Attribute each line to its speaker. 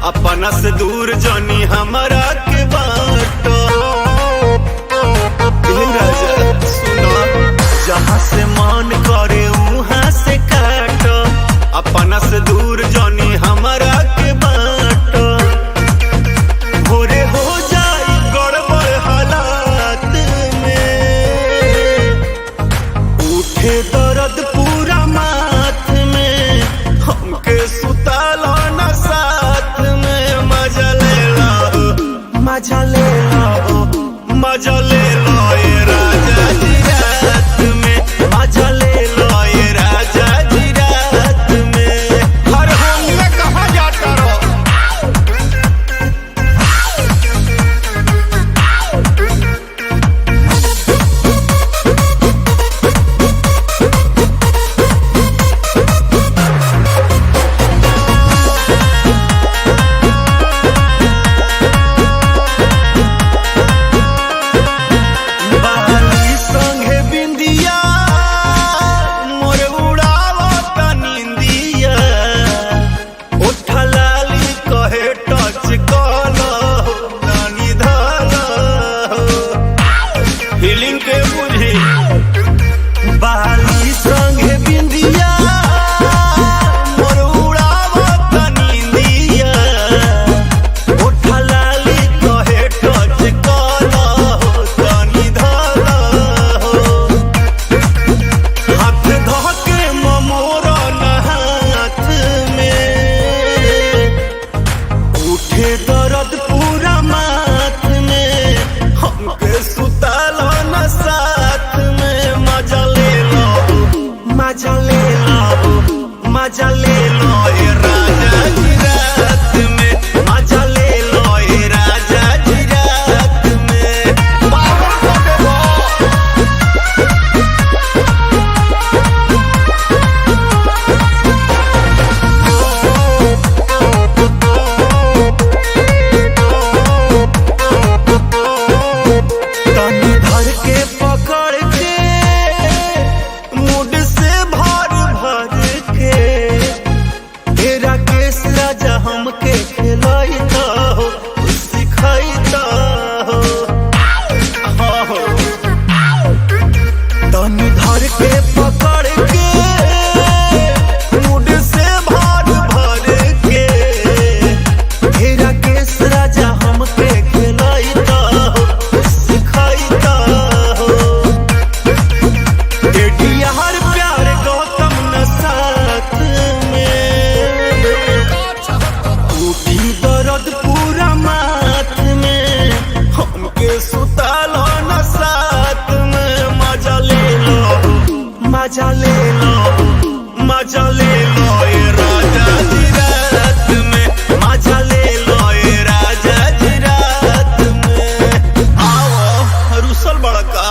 Speaker 1: अपना से दूर जानी हमारा के बाटो राजा सुनो, जहाँ से मन करे वहाँ से काटो, अपना से दूर जानी हमारा के बाटो। भोरे हो जाए गड़बड़ हालात में, उठे दर्द पूरा माथ में, हमके सुतालो न साथ में। मजा ले लो, मजा ले लो, मजा ले लो ये राजा जी रात में, मजा ले लो ये राजा जी रात में। हर होंगे कहाँ जाता रहो। बाली संगे बिंदिया मोर उड़ावत नींदिया, उठा लाली कहे टच कलो तनी धलो, हाथ धके मोरा हाथ में, उठे दर्द पूरा माथ में, हमके सुतालो न साथ में। मजा ले लो, मजा ले लो, मजा ले लो ये राजा जी रात में, मजा ले लो ये राजा जी रात में। पागल को देवो तनी धर के पकड़ के, मुड से भर भर के, तेरा केस राजा हमके खिलाइता हो, सिखाइता हो। तनी धर के पकड़ के, मुड से भर भर के, तेरा केस राजा हमके खिलाइता हो, सिखाइता हो। हर प्यार गौतम न साथ में, उठी दर्द पूरा माथ में, हमके सुतालो न साथ में। मजा ले लो, मजा ले लो, मजा ले लो ये राजा जी रात में, मजा ले लो ये राजा जी रात में। आओ रुसल बड़का।